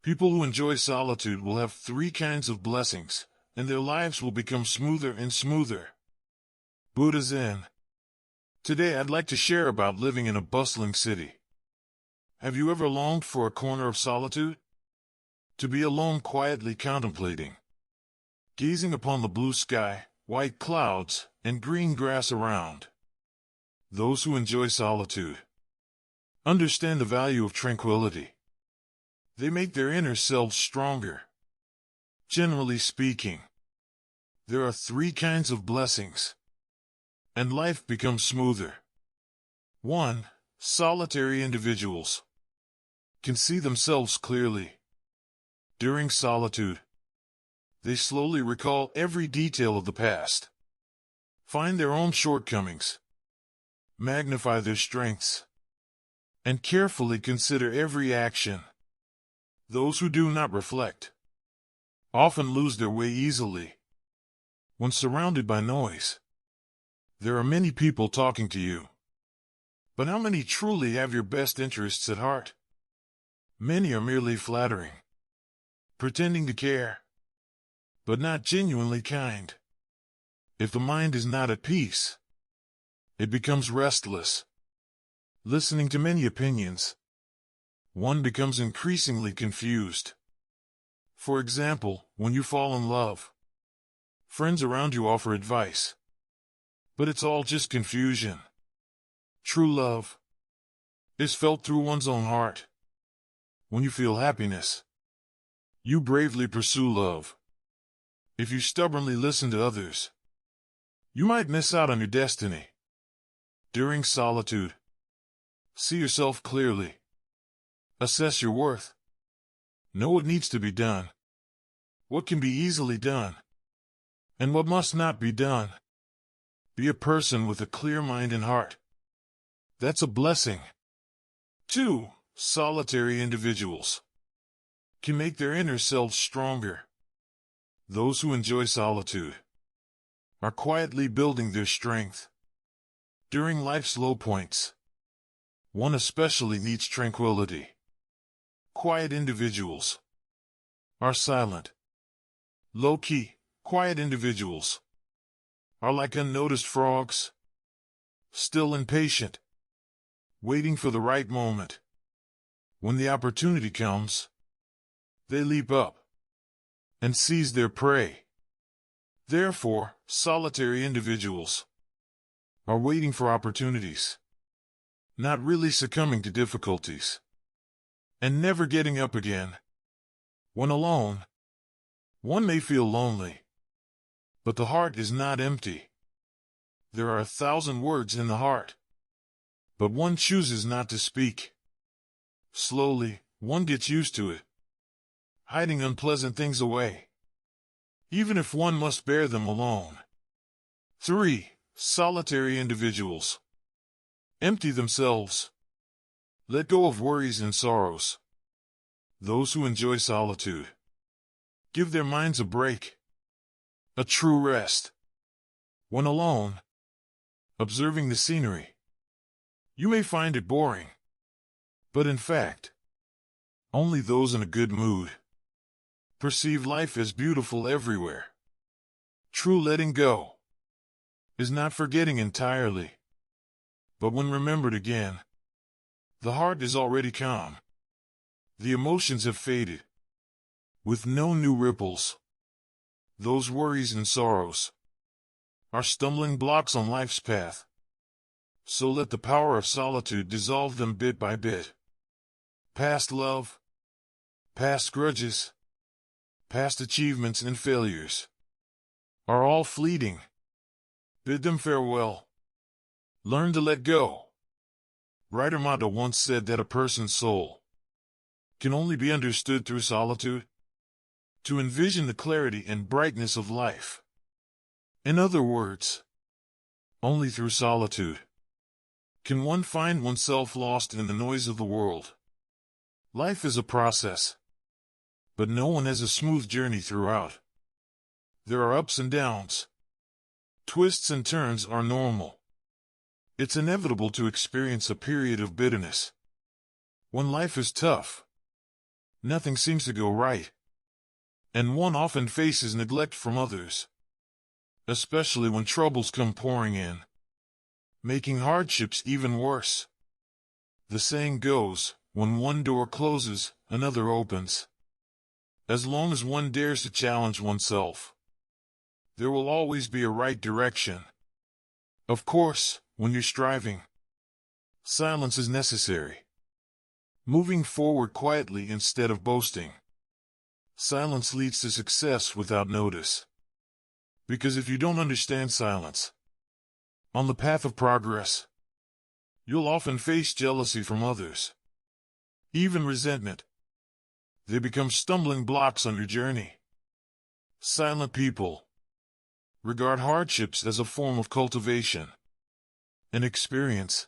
People who enjoy solitude will have three kinds of blessings, and their lives will become smoother and smoother. Buddha Zen. Today I'd like to share about living in a bustling city. Have you ever longed for a corner of solitude? To be alone quietly contemplating, gazing upon the blue sky, white clouds, and green grass around. Those who enjoy solitude understand the value of tranquility. They make their inner selves stronger. Generally speaking, there are three kinds of blessings, and life becomes smoother. 1. Solitary individuals can see themselves clearly. During solitude, they slowly recall every detail of the past, find their own shortcomings, magnify their strengths, and carefully consider every action. Those who do not reflect often lose their way easily. When surrounded by noise, there are many people talking to you. But how many truly have your best interests at heart? Many are merely flattering, pretending to care, but not genuinely kind. If the mind is not at peace, it becomes restless. Listening to many opinions, one becomes increasingly confused. For example, when you fall in love, friends around you offer advice, but it's all just confusion. True love is felt through one's own heart. When you feel happiness, you bravely pursue love. If you stubbornly listen to others, you might miss out on your destiny. During solitude, see yourself clearly. Assess your worth. Know what needs to be done, what can be easily done, and what must not be done. Be a person with a clear mind and heart. That's a blessing. 2. Solitary individuals can make their inner selves stronger. Those who enjoy solitude are quietly building their strength. During life's low points, one especially needs tranquility. Quiet individuals are silent. Low-key, quiet individuals are like unnoticed frogs, still and patient, waiting for the right moment. When the opportunity comes, they leap up and seize their prey. Therefore, solitary individuals are waiting for opportunities, not really succumbing to difficulties, and never getting up again. When alone, one may feel lonely, but the heart is not empty. There are 1,000 words in the heart, but one chooses not to speak. Slowly, one gets used to it, hiding unpleasant things away, even if one must bear them alone. 3. Solitary individuals empty themselves. Let go of worries and sorrows. Those who enjoy solitude give their minds a break, a true rest. When alone, observing the scenery, you may find it boring, but in fact, only those in a good mood perceive life as beautiful everywhere. True letting go is not forgetting entirely, but when remembered again, the heart is already calm. The emotions have faded, with no new ripples. Those worries and sorrows are stumbling blocks on life's path. So let the power of solitude dissolve them bit by bit. Past love, past grudges, past achievements and failures are all fleeting. Bid them farewell. Learn to let go. Writer Mata once said that a person's soul can only be understood through solitude. To envision the clarity and brightness of life. In other words, only through solitude can one find oneself lost in the noise of the world. Life is a process, but no one has a smooth journey throughout. There are ups and downs. Twists and turns are normal. It's inevitable to experience a period of bitterness. When life is tough, nothing seems to go right, and one often faces neglect from others, especially when troubles come pouring in, making hardships even worse. The saying goes, when one door closes, another opens. As long as one dares to challenge oneself, there will always be a right direction. Of course, when you're striving, silence is necessary. Moving forward quietly instead of boasting. Silence leads to success without notice. Because if you don't understand silence, on the path of progress, you'll often face jealousy from others, even resentment. They become stumbling blocks on your journey. Silent people regard hardships as a form of cultivation, an experience,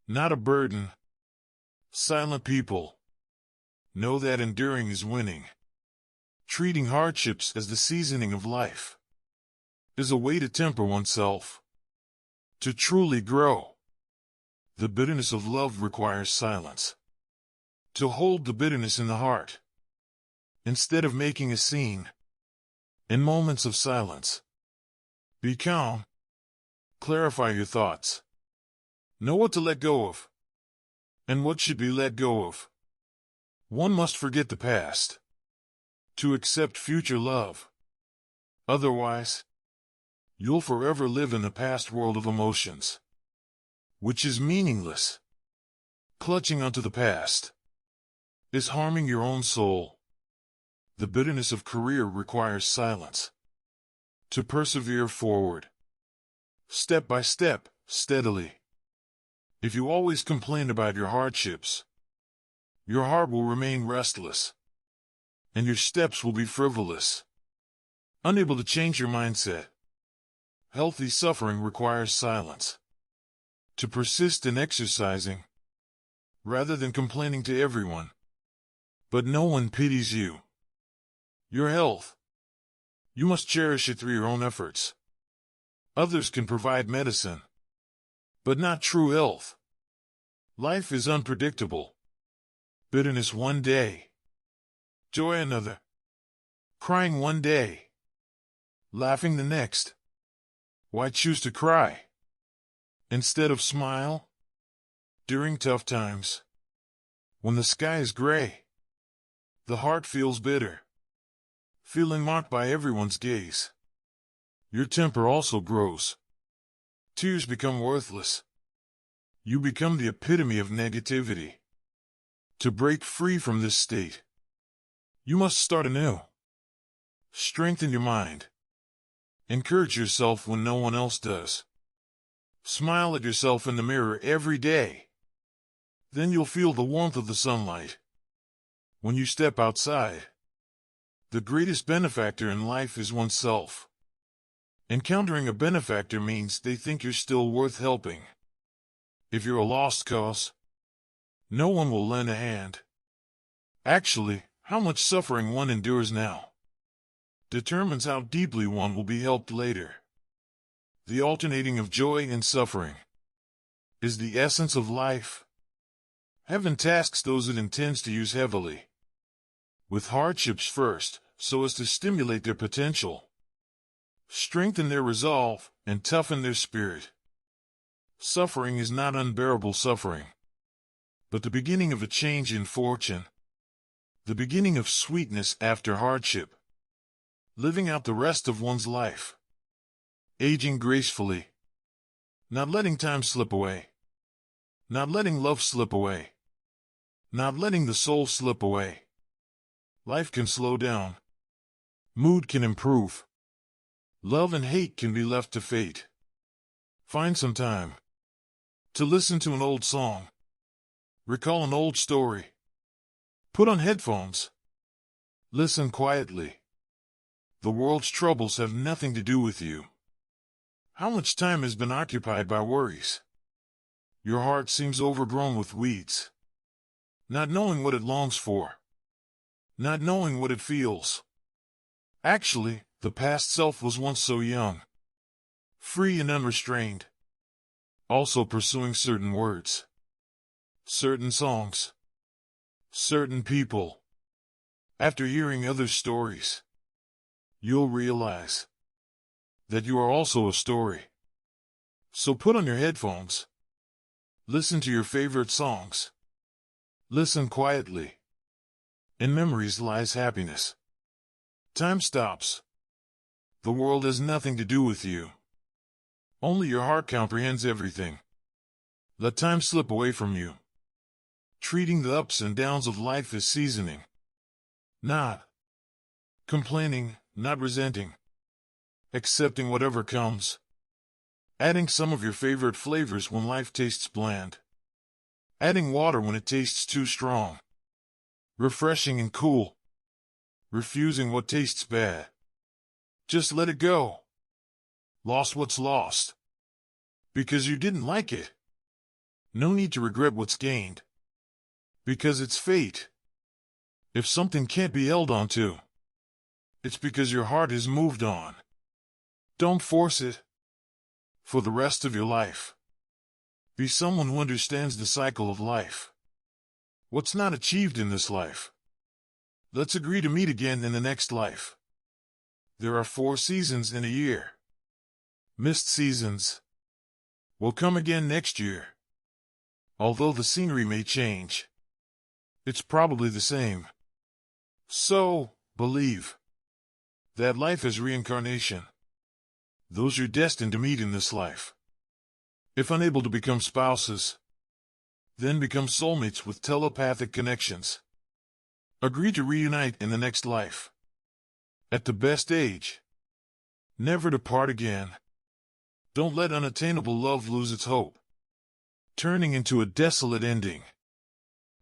not a burden. Silent people know that enduring is winning. Treating hardships as the seasoning of life is a way to temper oneself. To truly grow, the bitterness of love requires silence. To hold the bitterness in the heart, instead of making a scene, in moments of silence, be calm. Clarify your thoughts. Know what to let go of, and what should be let go of. One must forget the past to accept future love. Otherwise, you'll forever live in the past world of emotions, which is meaningless. Clutching onto the past is harming your own soul. The bitterness of career requires silence. To persevere forward, step by step, steadily. If you always complain about your hardships, your heart will remain restless, and your steps will be frivolous, unable to change your mindset. Healthy suffering requires silence. To persist in exercising, rather than complaining to everyone. But no one pities you. Your health, you must cherish it through your own efforts. Others can provide medicine, but not true health. Life is unpredictable. Bitterness one day, joy another. Crying one day, laughing the next. Why choose to cry instead of smile? During tough times, when the sky is gray, the heart feels bitter, feeling mocked by everyone's gaze. Your temper also grows. Tears become worthless. You become the epitome of negativity. To break free from this state, you must start anew. Strengthen your mind. Encourage yourself when no one else does. Smile at yourself in the mirror every day. Then you'll feel the warmth of the sunlight. When you step outside, the greatest benefactor in life is oneself. Encountering a benefactor means they think you're still worth helping. If you're a lost cause, no one will lend a hand. Actually, how much suffering one endures now determines how deeply one will be helped later. The alternating of joy and suffering is the essence of life. Heaven tasks those it intends to use heavily with hardships first, so as to stimulate their potential, strengthen their resolve, and toughen their spirit. Suffering is not unbearable suffering, but the beginning of a change in fortune, the beginning of sweetness after hardship, living out the rest of one's life, aging gracefully, not letting time slip away, not letting love slip away, not letting the soul slip away. Life can slow down. Mood can improve. Love and hate can be left to fate. Find some time to listen to an old song. Recall an old story. Put on headphones. Listen quietly. The world's troubles have nothing to do with you. How much time has been occupied by worries? Your heart seems overgrown with weeds. Not knowing what it longs for. Not knowing what it feels. Actually, the past self was once so young, free and unrestrained, also pursuing certain words, certain songs, certain people. After hearing other stories, you'll realize that you are also a story. So put on your headphones. Listen to your favorite songs. Listen quietly. In memories lies happiness. Time stops. The world has nothing to do with you. Only your heart comprehends everything. Let time slip away from you. Treating the ups and downs of life as seasoning. Not complaining, not resenting. Accepting whatever comes. Adding some of your favorite flavors when life tastes bland. Adding water when it tastes too strong. Refreshing and cool. Refusing what tastes bad. Just let it go. Lost what's lost. Because you didn't like it. No need to regret what's gained. Because it's fate. If something can't be held onto, it's because your heart has moved on. Don't force it. For the rest of your life, be someone who understands the cycle of life. What's not achieved in this life, let's agree to meet again in the next life. There are 4 seasons in a year. Missed seasons will come again next year. Although the scenery may change, it's probably the same. So, believe that life is reincarnation. Those you're destined to meet in this life. If unable to become spouses, then become soulmates with telepathic connections. Agree to reunite in the next life. At the best age. Never to part again. Don't let unattainable love lose its hope, turning into a desolate ending.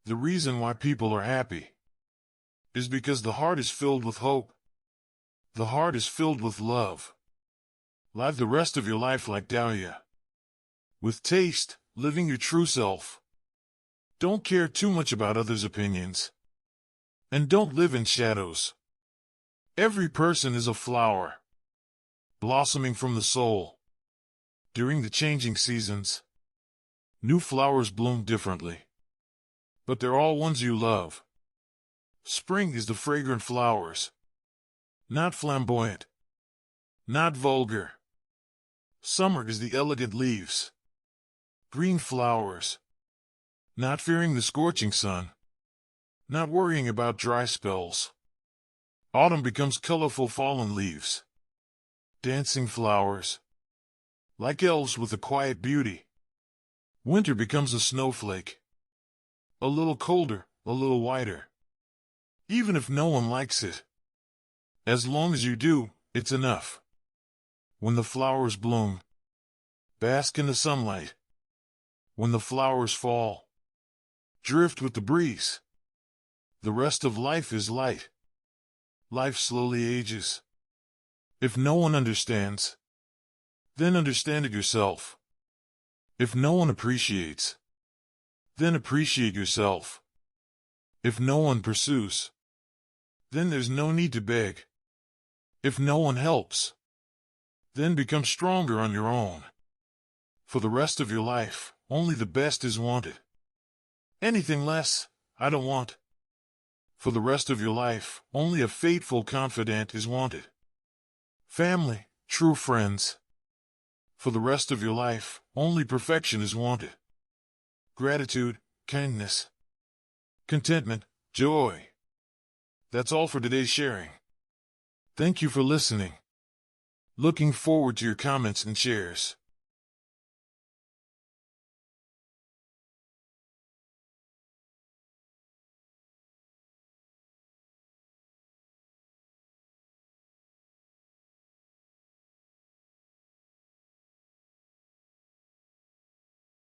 The reason why people are happy is because the heart is filled with hope. The heart is filled with love. Live the rest of your life like Dahlia. With taste, living your true self. Don't care too much about others' opinions. And don't live in shadows. Every person is a flower, blossoming from the soul. During the changing seasons, new flowers bloom differently. But they're all ones you love. Spring is the fragrant flowers. Not flamboyant. Not vulgar. Summer is the elegant leaves. Green flowers. Not fearing the scorching sun. Not worrying about dry spells. Autumn becomes colorful fallen leaves. Dancing flowers. Like elves with a quiet beauty. Winter becomes a snowflake. A little colder, a little whiter. Even if no one likes it. As long as you do, it's enough. When the flowers bloom, bask in the sunlight. When the flowers fall, drift with the breeze. The rest of life is light. Life slowly ages. If no one understands, then understand it yourself. If no one appreciates, then appreciate yourself. If no one pursues, then there's no need to beg. If no one helps, then become stronger on your own. For the rest of your life, only the best is wanted. Anything less, I don't want. For the rest of your life, only a faithful confidant is wanted. Family, true friends. For the rest of your life, only perfection is wanted. Gratitude, kindness, contentment, joy. That's all for today's sharing. Thank you for listening. Looking forward to your comments and shares.